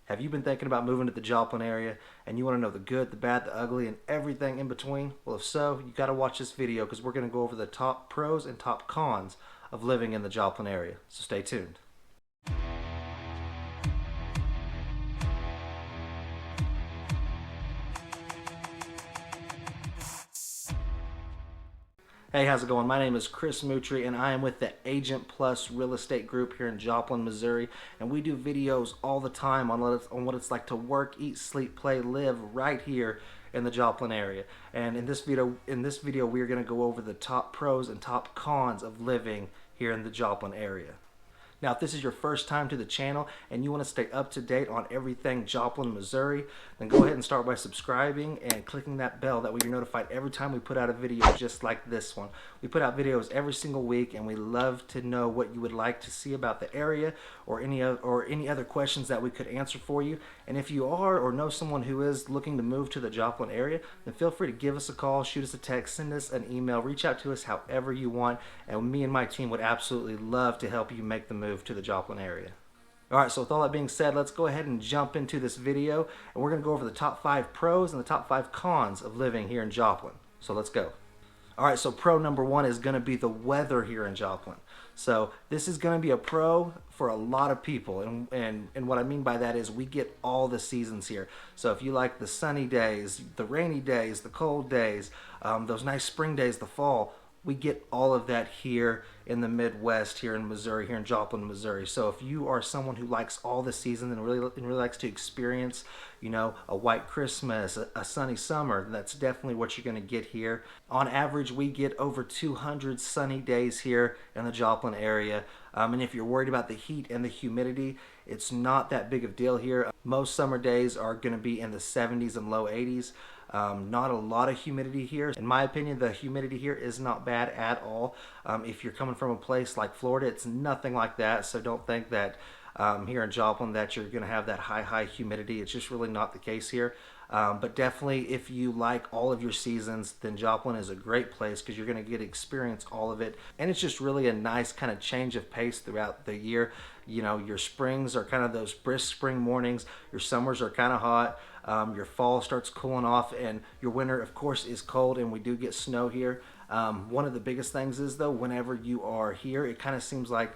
Have you been thinking about moving to the Joplin area and you want to know the good, the bad, the ugly, and everything in between? Well, if so, you got to watch this video because we're going to go over the top pros and top cons of living in the Joplin area. So stay tuned. Hey, how's it going? My name is Chris Mutry, and I am with the Agent Plus Real Estate Group here in Joplin, Missouri, and we do videos all the time on what it's like to work, eat, sleep, play, live right here in the Joplin area. And in this video, we are going to go over the top pros and top cons of living here in the Joplin area. Now, if this is your first time to the channel and you want to stay up to date on everything Joplin, Missouri, then go ahead and start by subscribing and clicking that bell. That way you're notified every time we put out a video just like this one. We put out videos every single week, and we love to know what you would like to see about the area or any other questions that we could answer for you. And if you are or know someone who is looking to move to the Joplin area, then feel free to give us a call, shoot us a text, send us an email, reach out to us however you want, and me and my team would absolutely love to help you make the move to the Joplin area. Alright, so with all that being said, let's go ahead and jump into this video, and we're going to go over the top 5 pros and the top 5 cons of living here in Joplin. So let's go. Alright, so pro number 1 is going to be the weather here in Joplin. So this is going to be a pro for a lot of people, and what I mean by that is we get all the seasons here. So if you like the sunny days, the rainy days, the cold days, those nice spring days, the fall, we get all of that here in the Midwest, here in Missouri, here in Joplin, Missouri. So if you are someone who likes all the seasons and really likes to experience, you know, a white Christmas, a sunny summer, that's definitely what you're going to get here. On average, we get over 200 sunny days here in the Joplin area. And if you're worried about the heat and the humidity, it's not that big of a deal here. Most summer days are going to be in the 70s and low 80s. Not a lot of humidity here. In my opinion, the humidity here is not bad at all. If you're coming from a place like Florida, it's nothing like that. So don't think that here in Joplin that you're going to have that high humidity. It's just really not the case here. But definitely, if you like all of your seasons, then Joplin is a great place because you're going to get to experience all of it. And it's just really a nice kind of change of pace throughout the year. You know, your springs are kind of those brisk spring mornings. Your summers are kind of hot. Your fall starts cooling off, and your winter, of course, is cold, and we do get snow here. One of the biggest things is, though, whenever you are here, it kind of seems like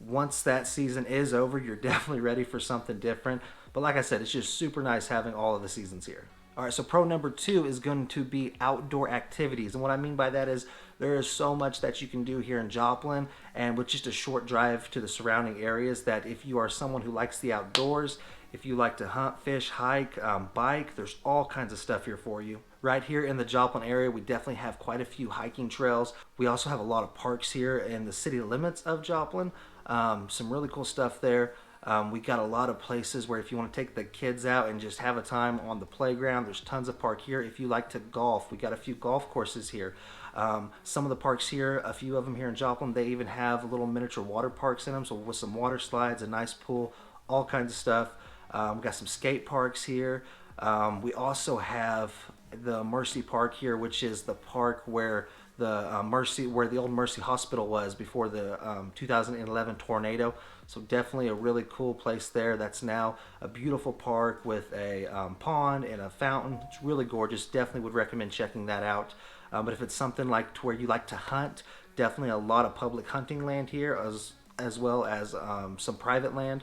once that season is over, you're definitely ready for something different. But like I said, it's just super nice having all of the seasons here. All right, so pro number 2 is going to be outdoor activities. And what I mean by that is there is so much that you can do here in Joplin, and with just a short drive to the surrounding areas, that if you are someone who likes the outdoors, if you like to hunt, fish, hike, bike, there's all kinds of stuff here for you. Right here in the Joplin area, we definitely have quite a few hiking trails. We also have a lot of parks here in the city limits of Joplin. Some really cool stuff there. We got a lot of places where if you want to take the kids out and just have a time on the playground, there's tons of park here. If you like to golf, we got a few golf courses here. Some of the parks here, a few of them here in Joplin, they even have little miniature water parks in them, so with some water slides, a nice pool, all kinds of stuff. We got some skate parks here. We also have the Mercy Park here, which is the park where the old Mercy Hospital was before the 2011 tornado. So definitely a really cool place there. That's now a beautiful park with a pond and a fountain. It's really gorgeous. Definitely would recommend checking that out. But if it's something like to where you like to hunt, definitely a lot of public hunting land here, as well as some private land.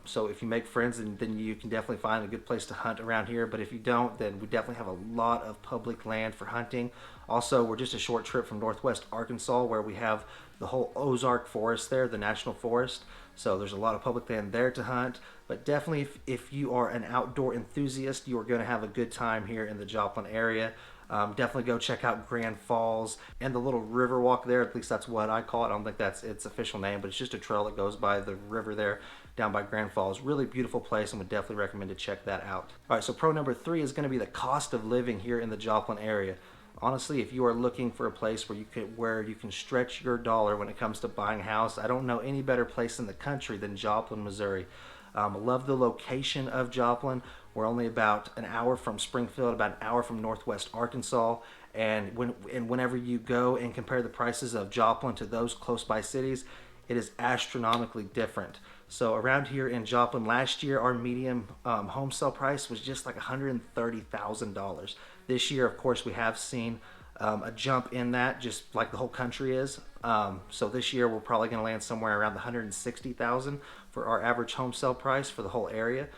So if you make friends, then you can definitely find a good place to hunt around here. But if you don't, then we definitely have a lot of public land for hunting. Also, we're just a short trip from northwest Arkansas, where we have the whole Ozark forest there, the national forest. So there's a lot of public land there to hunt. But definitely, if you are an outdoor enthusiast, you are going to have a good time here in the Joplin area. Definitely go check out Grand Falls and the little river walk there. At least that's what I call it. I don't think that's its official name, but it's just a trail that goes by the river there down by Grand Falls. Really beautiful place, and would definitely recommend to check that out. All right, so pro number 3 is going to be the cost of living here in the Joplin area. Honestly, if you are looking for a place where you can stretch your dollar when it comes to buying a house, I don't know any better place in the country than Joplin, Missouri. I love the location of Joplin. We're only about an hour from Springfield, about an hour from northwest Arkansas, and whenever you go and compare the prices of Joplin to those close by cities, it is astronomically different. So around here in Joplin last year, our median home sale price was just like $130,000. This year, of course, we have seen a jump in that, just like the whole country is. So this year, we're probably going to land somewhere around the 160,000 for our average home sale price for the whole area.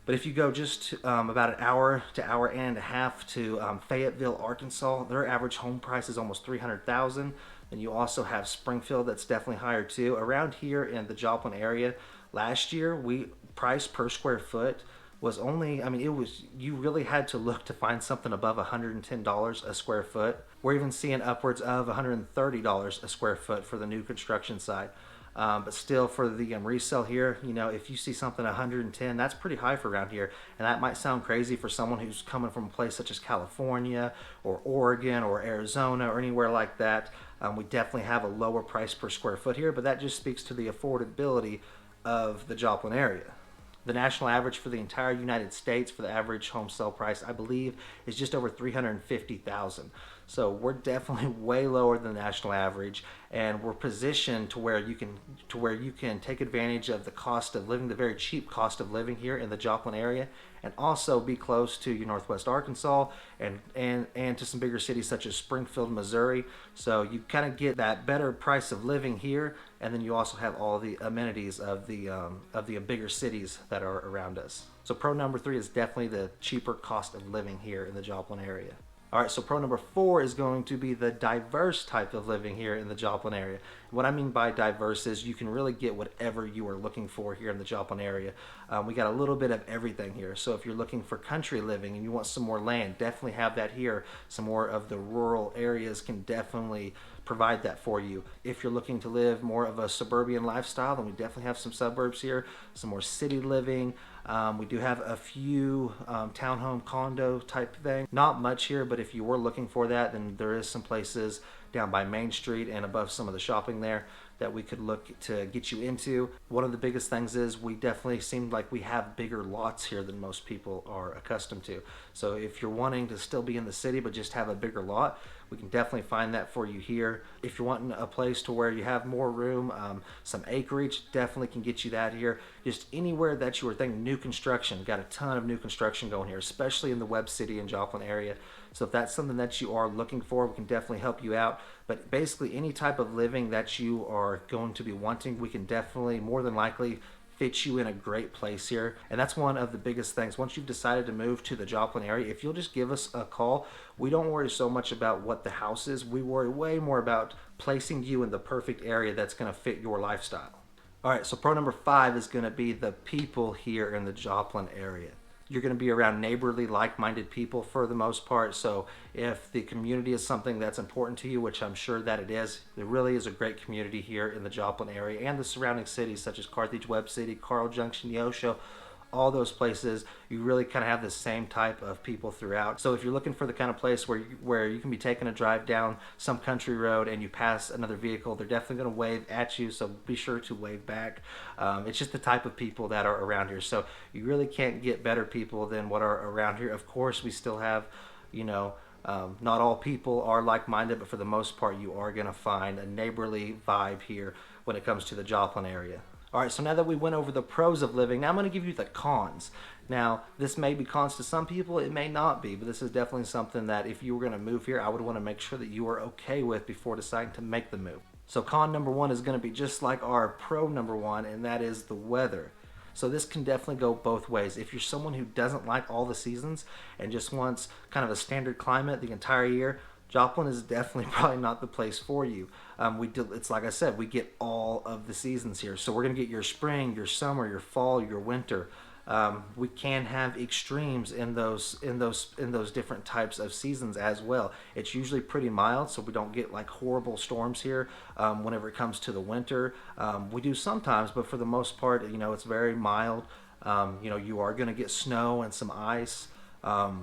But if you go just about an hour to hour and a half to Fayetteville, Arkansas, their average home price is almost 300,000. And you also have Springfield, that's definitely higher too. Around here in the Joplin area, last year we price per square foot was only, I mean, it was, you really had to look to find something above $110 a square foot. We're even seeing upwards of $130 a square foot for the new construction side. But still, for the resale here, you know, if you see something 110, that's pretty high for around here. And that might sound crazy for someone who's coming from a place such as California or Oregon or Arizona or anywhere like that. We definitely have a lower price per square foot here, but that just speaks to the affordability of the Joplin area. The national average for the entire United States for the average home sale price, I believe, is just over 350,000. So we're definitely way lower than the national average, and we're positioned to where you can take advantage of the cost of living, the very cheap cost of living here in the Joplin area, and also be close to your Northwest Arkansas and to some bigger cities such as Springfield, Missouri. So you kind of get that better price of living here, and then you also have all the amenities of the bigger cities that are around us. So pro number 3 is definitely the cheaper cost of living here in the Joplin area. All right, so pro number 4 is going to be the diverse type of living here in the Joplin area. What I mean by diverse is you can really get whatever you are looking for here in the Joplin area. We got a little bit of everything here. So if you're looking for country living and you want some more land, definitely have that here. Some more of the rural areas can definitely provide that for you. If you're looking to live more of a suburban lifestyle, then we definitely have some suburbs here, some more city living. We do have a few townhome condo type thing. Not much here, but if you were looking for that, then there is some places down by Main Street and above some of the shopping there that we could look to get you into. One of the biggest things is we definitely seem like we have bigger lots here than most people are accustomed to. So if you're wanting to still be in the city but just have a bigger lot, we can definitely find that for you here. If you're wanting a place to where you have more room, some acreage, definitely can get you that here. Just anywhere that you were thinking new construction, got a ton of new construction going here, especially in the Webb City and Joplin area. So if that's something that you are looking for, we can definitely help you out. But basically any type of living that you are going to be wanting, we can definitely, more than likely, fit you in a great place here. And that's one of the biggest things. Once you've decided to move to the Joplin area, if you'll just give us a call, we don't worry so much about what the house is. We worry way more about placing you in the perfect area that's going to fit your lifestyle. All right, so pro number 5 is going to be the people here in the Joplin area. You're going to be around neighborly, like-minded people for the most part. So if the community is something that's important to you, which I'm sure that it is, there really is a great community here in the Joplin area and the surrounding cities such as Carthage, Webb City, Carl Junction, Neosho, all those places. You really kind of have the same type of people throughout. So if you're looking for the kind of place where you can be taking a drive down some country road and you pass another vehicle, they're definitely going to wave at you, so be sure to wave back. It's just the type of people that are around here. So you really can't get better people than what are around here. Of course, we still have, you know, not all people are like-minded, but for the most part, you are going to find a neighborly vibe here when it comes to the Joplin area. All right, so now that we went over the pros of living, now I'm going to give you the cons. Now, this may be cons to some people, it may not be, but this is definitely something that if you were going to move here, I would want to make sure that you are okay with before deciding to make the move. So con number 1 is going to be just like our pro number 1, and that is the weather. So this can definitely go both ways. If you're someone who doesn't like all the seasons and just wants kind of a standard climate the entire year, Joplin is definitely probably not the place for you. It's like I said, we get all of the seasons here. So we're going to get your spring, your summer, your fall, your winter. We can have extremes in those different types of seasons as well. It's usually pretty mild, so we don't get like horrible storms here. Whenever it comes to the winter, we do sometimes, but for the most part, you know, it's very mild. You know, you are going to get snow and some ice.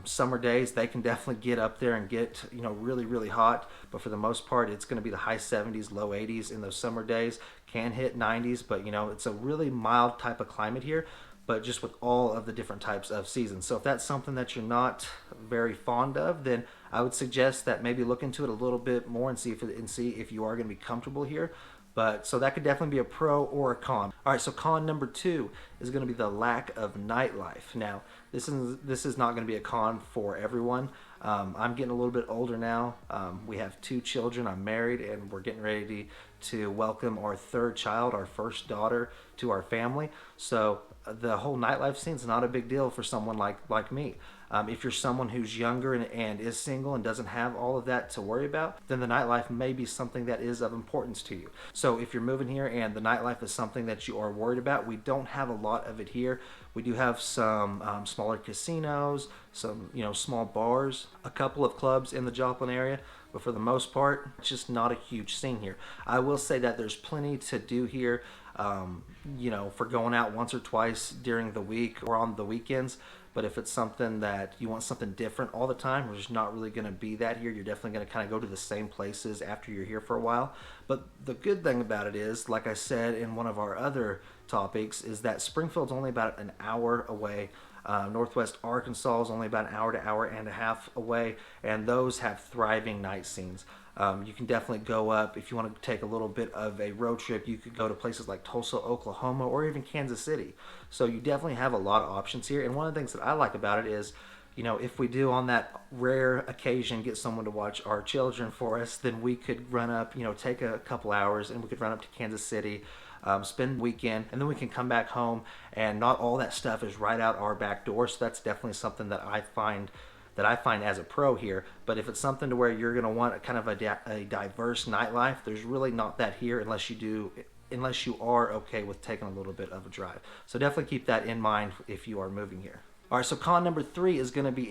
Summer days, they can definitely get up there and get, you know, really, really hot, but for the most part, it's going to be the high 70s, low 80s in those summer days. Can hit 90s, but you know, it's a really mild type of climate here, but just with all of the different types of seasons. So if that's something that you're not very fond of, then I would suggest that maybe look into it a little bit more and see if you are going to be comfortable here. But so that could definitely be a pro or a con. All right, so con number 2 is going to be the lack of nightlife. Now, this is not going to be a con for everyone. I'm getting a little bit older now. We have 2 children. I'm married, and we're getting ready to welcome our 3rd child, our first daughter, to our family. So the whole nightlife scene is not a big deal for someone like me. If you're someone who's younger and is single and doesn't have all of that to worry about, then the nightlife may be something that is of importance to you. So if you're moving here and the nightlife is something that you are worried about, we don't have a lot of it here. We do have some smaller casinos, some small bars, a couple of clubs in the Joplin area, but for the most part, it's just not a huge scene here. I will say that there's plenty to do here, for going out once or twice during the week or on the weekends. But if it's something that you want something different all the time, there's not really going to be that here. You're definitely going to kind of go to the same places after you're here for a while. But the good thing about it is, like I said in one of our other topics, is that Springfield's only about an hour away. Northwest Arkansas is only about an hour to hour and a half away, and those have thriving night scenes. You can definitely go up if you want to take a little bit of a road trip. You could go to places like Tulsa, Oklahoma, or even Kansas City. So you definitely have a lot of options here. And one of the things that I like about it is, if we do on that rare occasion get someone to watch our children for us, then we could run up, take a couple hours and we could run up to Kansas City, spend the weekend, and then we can come back home, and not all that stuff is right out our back door. So that's definitely something that I find as a pro here. But if it's something to where you're going to want a kind of a diverse nightlife, there's really not that here unless you are okay with taking a little bit of a drive. So definitely keep that in mind if you are moving here. All right, so con number 3 is going to be,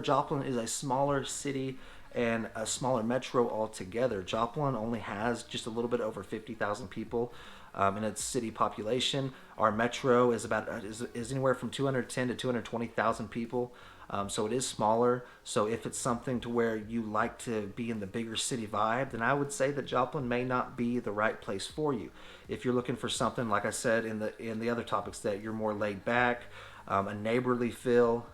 Joplin is a smaller city and a smaller metro altogether. Joplin only has just a little bit over 50,000 people in its city population. Our metro is anywhere from 210 to 220,000 people. So it is smaller. So if it's something to where you like to be in the bigger city vibe, then I would say that Joplin may not be the right place for you. If you're looking for something, like I said in the other topics, that you're more laid back, a neighborly feel,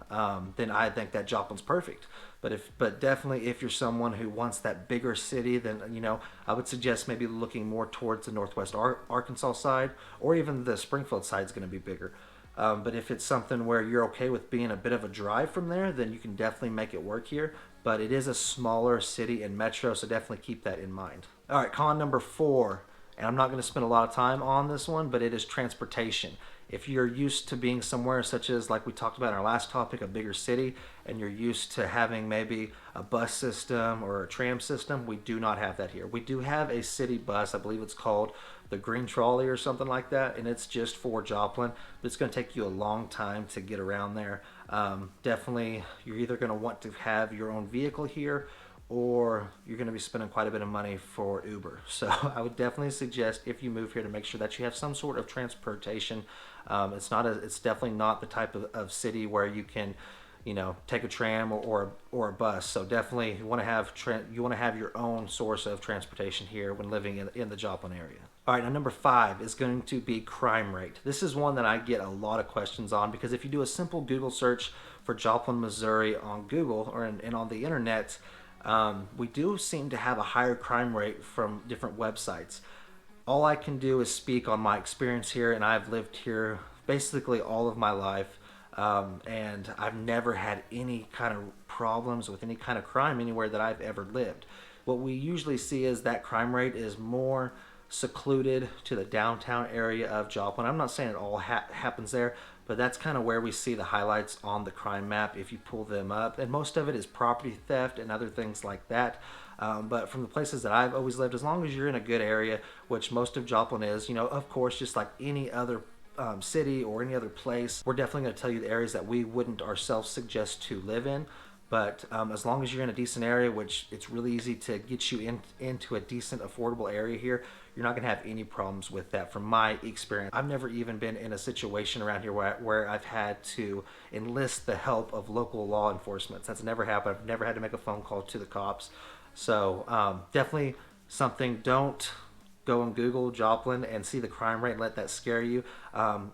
then I think that Joplin's perfect. But definitely if you're someone who wants that bigger city, then I would suggest maybe looking more towards the Northwest Arkansas side, or even the Springfield side is going to be bigger. But if it's something where you're okay with being a bit of a drive from there, then you can definitely make it work here. But it is a smaller city and metro, so definitely keep that in mind. All right, con number 4, and I'm not going to spend a lot of time on this one, but it is transportation. If you're used to being somewhere such as, like we talked about in our last topic, a bigger city, and you're used to having maybe a bus system or a tram system, we do not have that here. We do have a city bus, I believe it's called the Green Trolley or something like that, and it's just for Joplin, but it's going to take you a long time to get around there. Definitely, you're either going to want to have your own vehicle here, or you're going to be spending quite a bit of money for Uber. So I would definitely suggest, if you move here, to make sure that you have some sort of transportation. It's definitely not the type of city where you can, take a tram or a bus. So definitely you want to have your own source of transportation here when living in the Joplin area. All right, now number 5 is going to be crime rate. This is one that I get a lot of questions on, because if you do a simple Google search for Joplin, Missouri on Google and on the internet, we do seem to have a higher crime rate from different websites. All I can do is speak on my experience here, and I've lived here basically all of my life, and I've never had any kind of problems with any kind of crime anywhere that I've ever lived. What we usually see is that crime rate is more secluded to the downtown area of Joplin. I'm not saying it all happens there, but that's kind of where we see the highlights on the crime map if you pull them up. And most of it is property theft and other things like that. But from the places that I've always lived, as long as you're in a good area, which most of Joplin is, of course, just like any other city or any other place, we're definitely going to tell you the areas that we wouldn't ourselves suggest to live in. But as long as you're in a decent area, which it's really easy to get you into a decent, affordable area here, you're not going to have any problems with that from my experience. I've never even been in a situation around here where I've had to enlist the help of local law enforcement. That's never happened. I've never had to make a phone call to the cops. So definitely something, don't go and Google Joplin and see the crime rate and let that scare you.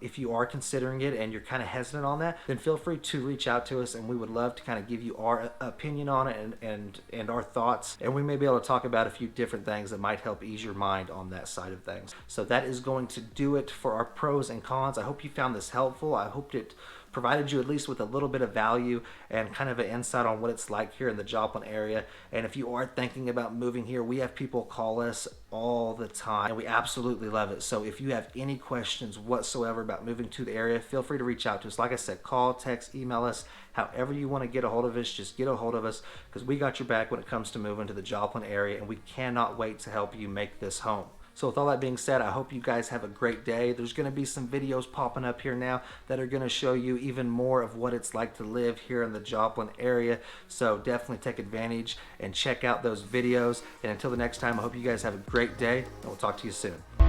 If you are considering it and you're kind of hesitant on that, then feel free to reach out to us, and we would love to kind of give you our opinion on it and our thoughts, and we may be able to talk about a few different things that might help ease your mind on that side of things. So that is going to do it for our pros and cons. I hope you found this helpful. I hope it provided you at least with a little bit of value and kind of an insight on what it's like here in the Joplin area. And if you are thinking about moving here, we have people call us all the time, and we absolutely love it. So if you have any questions whatsoever about moving to the area, feel free to reach out to us. Like I said, call, text, email us, however you want to get a hold of us, just get a hold of us, because we got your back when it comes to moving to the Joplin area, and we cannot wait to help you make this home. So with all that being said, I hope you guys have a great day. There's going to be some videos popping up here now that are going to show you even more of what it's like to live here in the Joplin area. So definitely take advantage and check out those videos. And until the next time, I hope you guys have a great day, and we'll talk to you soon.